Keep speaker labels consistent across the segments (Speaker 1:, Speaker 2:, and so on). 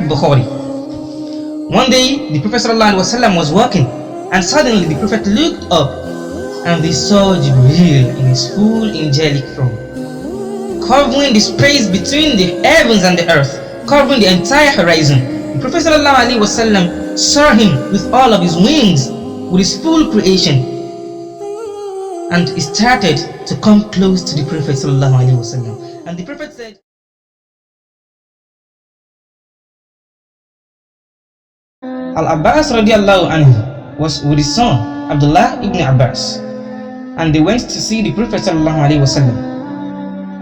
Speaker 1: Bukhari. One day, the Prophet ﷺ was walking, and suddenly the Prophet looked up, and they saw Jibreel in his full angelic form, covering the space between the heavens and the earth, covering the entire horizon. The Prophet ﷺ saw him with all of his wings, with his full creation, and he started to come close to the Prophet ﷺ. And the Prophet said, Al-Abbas radiallahu anhu was with his son Abdullah ibn Abbas, and they went to see the Prophet sallallahu alaihi wasallam.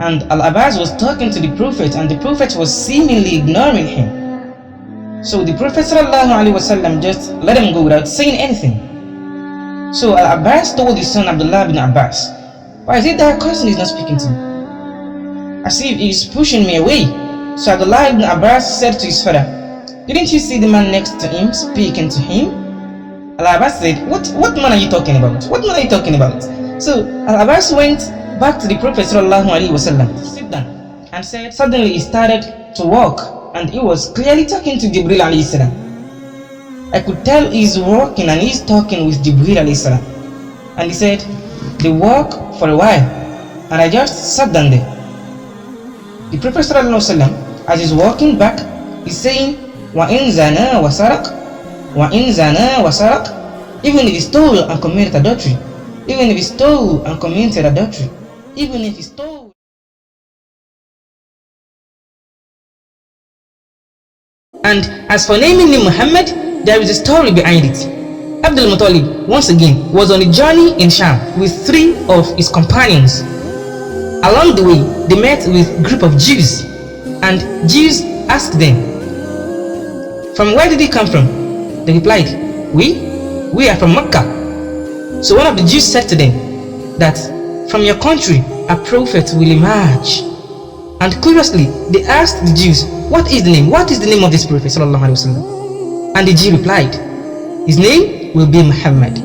Speaker 1: And Al-Abbas was talking to the Prophet, and the Prophet was seemingly ignoring him. So the Prophet sallallahu alaihi wasallam just let him go without saying anything. So Al-Abbas told his son Abdullah ibn Abbas, "Why is it that person is not speaking to me? As if he is pushing me away." So Abdullah ibn Abbas said to his father, "Didn't you see the man next to him speaking to him?" Al-Abbas said, What man are you talking about? What man are you talking about? So Al-Abbas went back to the Prophet sallallahu alaihi wasallam to sit down and said, suddenly he started to walk, and he was clearly talking to Jibreel alayhi salam. I could tell he's walking and he's talking with Jibreel alayhi salam. And he said, they walk for a while, and I just sat down there. The Prophet sallallahu alaihi wasallam, as he's walking back, he's saying, وَإِنْ زَنَا وَسَرَقْ وَإِنْ زَنَا وَسَرَقْ, even if he stole and committed adultery, even if he stole and committed adultery, even if he stole. And as for naming him Muhammad, there is a story behind it. Abdul Muttalib, once again, was on a journey in Sham with 3 of his companions. Along the way, they met with a group of Jews, and Jews asked them, "From where did he come from?" They replied, We are from Mecca." So one of the Jews said to them that, "From your country a prophet will emerge." And curiously, they asked the Jews, "What is the name? What is the name of this prophet sallallahu alaihi wasallam?" And the Jew replied, "His name will be Muhammad."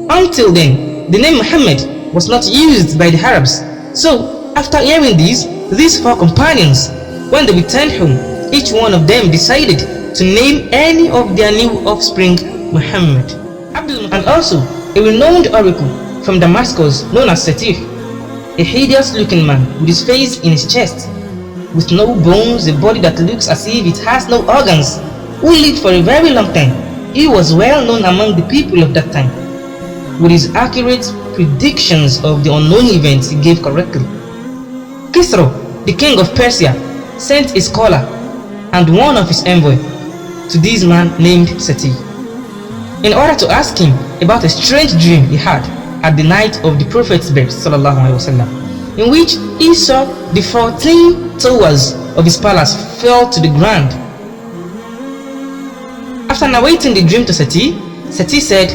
Speaker 1: Until then, the name Muhammad was not used by the Arabs. So after hearing these 4 companions, when they returned home, each one of them decided to name any of their new offspring Muhammad. And also, a renowned oracle from Damascus known as Setir, a hideous looking man with his face in his chest, with no bones, a body that looks as if it has no organs, who lived for a very long time. He was well known among the people of that time, with his accurate predictions of the unknown events he gave correctly. Kisra, the king of Persia, sent a scholar and one of his envoys to this man named Seti, in order to ask him about a strange dream he had at the night of the Prophet's birth sallallahu alaihi wasallam, in which he saw the 14 towers of his palace fell to the ground. After narrating the dream to Seti, Seti said,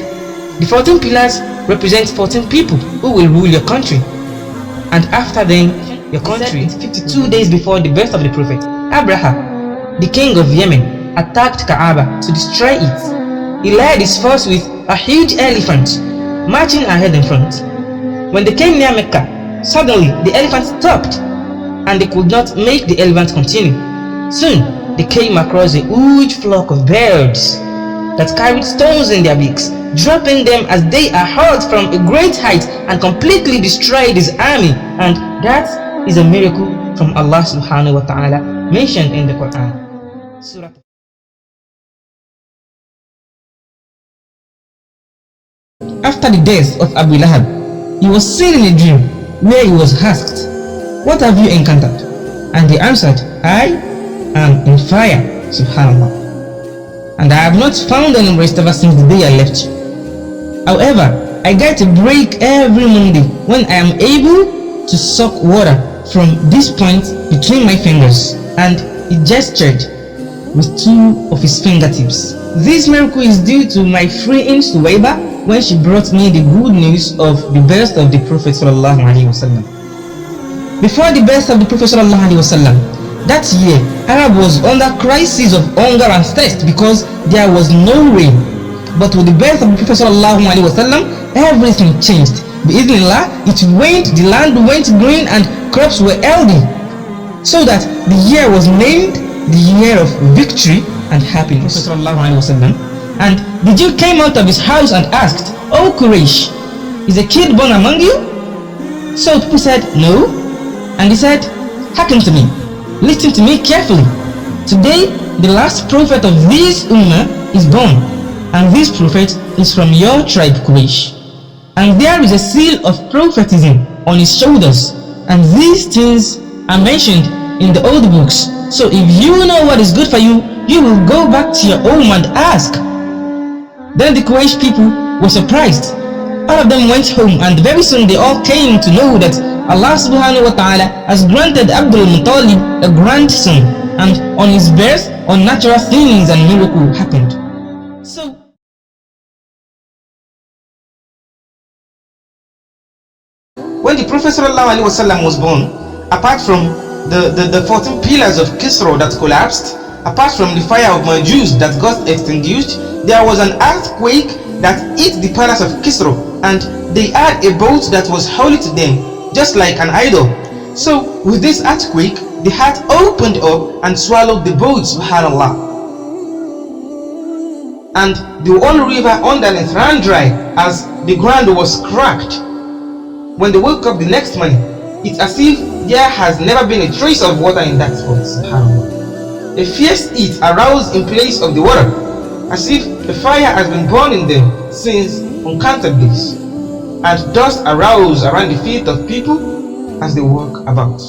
Speaker 1: "The 14 pillars represent 14 people who will rule your country, and after them your country." 52 days before the birth of the Prophet, Abraha, the king of Yemen, attacked Kaaba to destroy it. He led his force with a huge elephant, marching ahead in front. When they came near Mecca, suddenly the elephant stopped, and they could not make the elephant continue. Soon they came across a huge flock of birds that carried stones in their beaks, dropping them as they are hurled from a great height, and completely destroyed his army. And that is a miracle from Allah subhanahu wa ta'ala mentioned in the Quran. Surah. After the death of Abu Lahab, he was seen in a dream where he was asked, "What have you encountered?" And he answered, "I am in fire, subhanallah, and I have not found any rest ever since the day I left you. However, I get a break every Monday when I am able to suck water from this point between my fingers." And he gestured with 2 of his fingertips. This miracle is due to my friend Suwaiba when she brought me the good news of the birth of the Prophet sallallahu alaihi wasallam. Before the birth of the Prophet sallallahu alaihi wasallam, that year Arab was under crisis of hunger and thirst because there was no rain. But with the birth of the Prophet sallallahu alaihi wasallam, everything changed. Bi-idhnillah, the land went green and crops were healthy, so that the year was named the year of victory and happiness. And the Jew came out of his house and asked, "O Quraysh, is a kid born among you?" So people said, "No." And he said, "Hearken to me, listen to me carefully. Today, the last prophet of this ummah is born, and this prophet is from your tribe Quraysh. And there is a seal of prophetism on his shoulders, and these things are mentioned in the old books. So if you know what is good for you, you will go back to your home and ask." Then the Quraysh people were surprised. All of them went home, and very soon they all came to know that Allah subhanahu wa ta'ala has granted Abdul Muttalib a grandson, and on his birth, unnatural things and miracles happened. So when the Prophet ﷺ was born, apart from the 14 pillars of Kisra that collapsed, apart from the fire of Majus that got extinguished, there was an earthquake that hit the palace of Kisra, and they had a boat that was holy to them, just like an idol. So with this earthquake, the heart opened up and swallowed the boat, subhanallah. And the whole river underneath ran dry as the ground was cracked. When they woke up the next morning, it's as if there has never been a trace of water in that spot, subhanallah. A fierce heat aroused in place of the water, as if a fire has been burning them since uncounted days, and dust arose around the feet of people as they walk about.